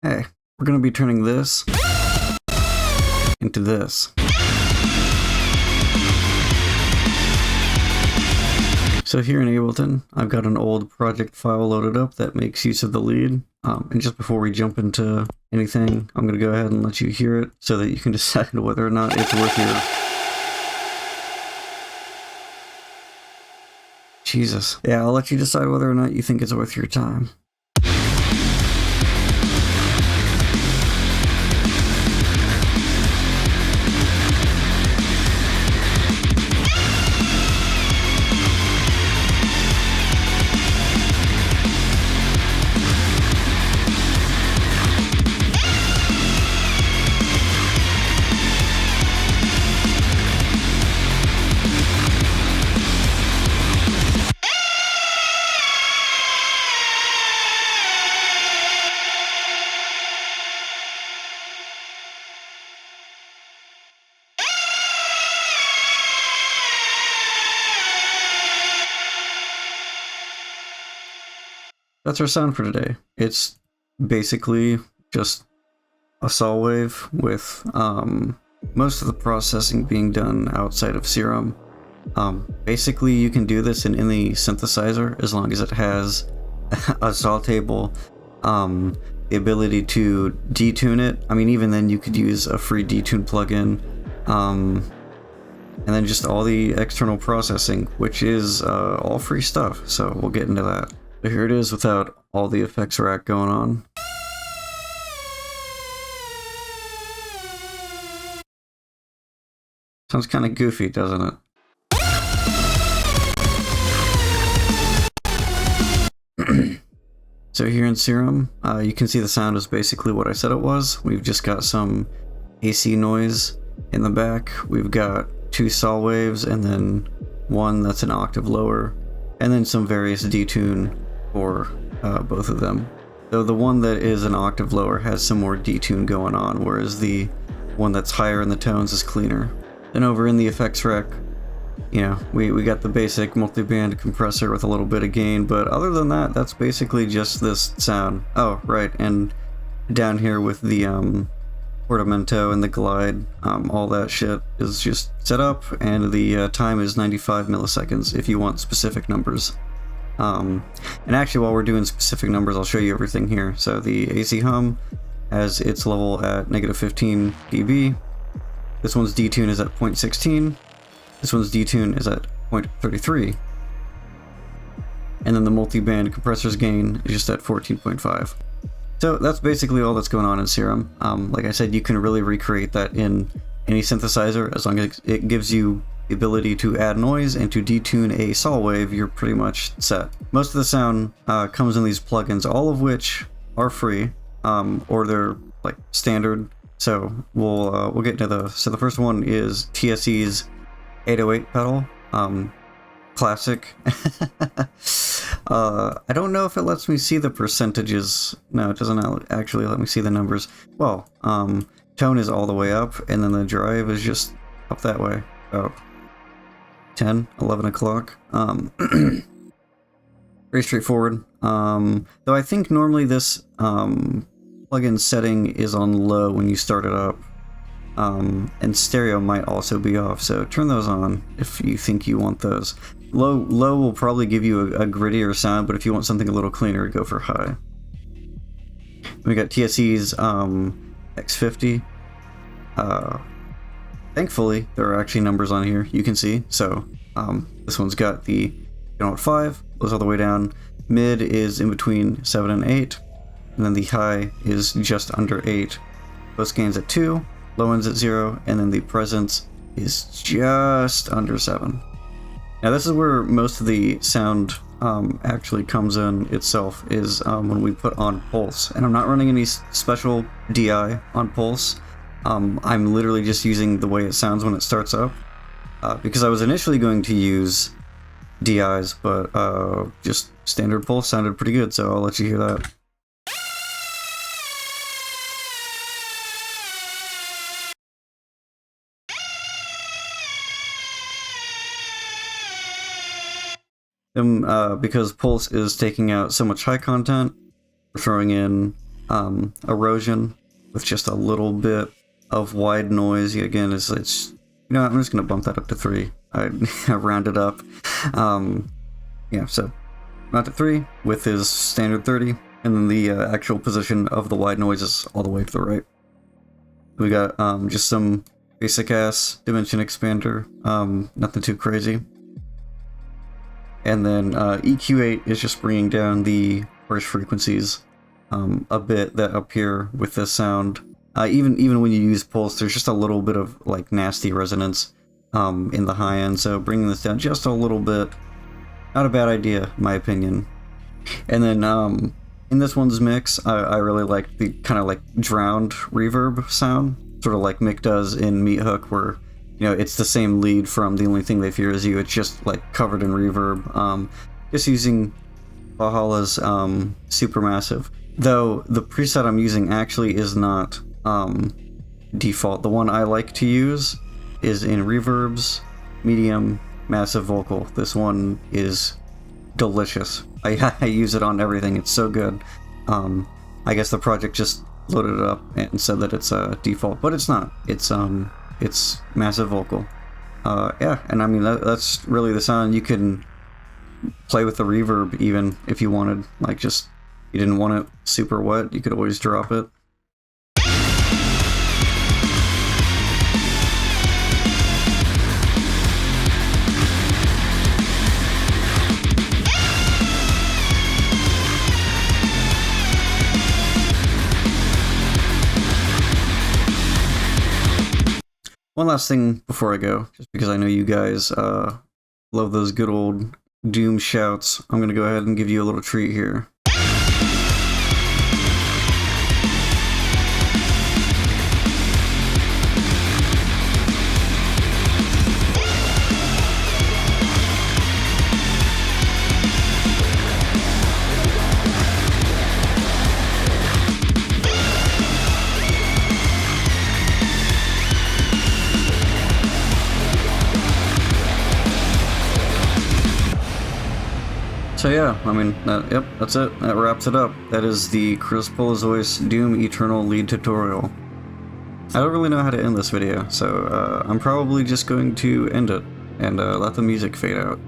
Hey, we're going to be turning this into this. So here in Ableton, I've got an old project file loaded up that makes use of the lead. And just before we jump into anything, I'm going to go ahead and let you hear it so that you can decide whether or not it's worth your... Jesus. Yeah, I'll let you decide whether or not you think it's worth your time. That's our sound for today. It's basically just a saw wave with most of the processing being done outside of Serum. Basically, you can do this in any synthesizer as long as it has a saw table, the ability to detune it. I mean, even then you could use a free detune plugin, and then just all the external processing, which is all free stuff, so we'll get into that. So here it is without all the effects rack going on. Sounds kind of goofy, doesn't it? So here in Serum, you can see the sound is basically what I said it was. We've just got some AC noise in the back. We've got two saw waves and then one that's an octave lower, and then some various detune for both of them. Though the one that is an octave lower has some more detune going on, whereas the one that's higher in the tones is cleaner. Then over in the effects rack, you know, we got the basic multiband compressor with a little bit of gain, but other than that, that's basically just this sound. Oh, right, and down here with the portamento and the glide, all that shit is just set up, and the time is 95 milliseconds if you want specific numbers. And actually, while we're doing specific numbers, I'll show you everything here. So the AC hum has its level at -15 dB. This one's detune is at 0.16. This one's detune is at 0.33. And then the multiband compressor's gain is just at 14.5. So that's basically all that's going on in Serum. Like I said, you can really recreate that in any synthesizer as long as it gives you the ability to add noise and to detune a saw wave. You're pretty much set. Most of the sound comes in these plugins, all of which are free, or they're like standard. So we'll get into those. So the first one is TSE's 808 pedal, classic. I don't know if it lets me see the percentages. No, it doesn't actually let me see the numbers. Well, tone is all the way up, and then the drive is just up that way. Oh. 10, 11 o'clock. Very straightforward. Though I think normally this plugin setting is on low when you start it up. And stereo might also be off, so turn those on if you think you want those. Low will probably give you a grittier sound, but if you want something a little cleaner, go for high. We got TSE's X50. Thankfully, there are actually numbers on here you can see. So this one's got the 5, goes all the way down. Mid is in between 7 and 8, and then the high is just under 8. Post gain's at 2, low end's at 0, and then the presence is just under 7. Now this is where most of the sound actually comes in itself, is when we put on Pulse. And I'm not running any special DI on Pulse. I'm literally just using the way it sounds when it starts up, because I was initially going to use DIs, but just standard Pulse sounded pretty good, so I'll let you hear that. Because Pulse is taking out so much high content, we're throwing in erosion with just a little bit of wide noise. Again, it's you know, I'm just gonna bump that up to 3. I rounded up. Yeah, so round to 3 with his standard 30, and then the actual position of the wide noise is all the way to the right. We got just some basic ass dimension expander, nothing too crazy. And then EQ8 is just bringing down the harsh frequencies a bit that appear with this sound. Even when you use Pulse, there's just a little bit of like nasty resonance in the high end, so bringing this down just a little bit, not a bad idea, in my opinion. And then in this one's mix, I really like the kind of like drowned reverb sound, sort of like Mick does in Meathook, where, you know, it's the same lead from The Only Thing They Fear Is You, it's just like covered in reverb, just using Valhalla's Supermassive. Though the preset I'm using actually is not default. The one I like to use is in Reverbs, Medium, Massive Vocal. This one is delicious. I use it on everything, it's so good. I guess the project just loaded it up and said that it's default, but it's not. It's Massive Vocal. Yeah, and I mean that's really the sound. You can play with the reverb even if you wanted, like, just you didn't want it super wet, you could always drop it. One last thing before I go, just because I know you guys love those good old Doom shouts, I'm gonna go ahead and give you a little treat here. So yeah, I mean, yep, that's it. That wraps it up. That is the Krys Polezoes Doom Eternal lead tutorial. I don't really know how to end this video, so I'm probably just going to end it and let the music fade out.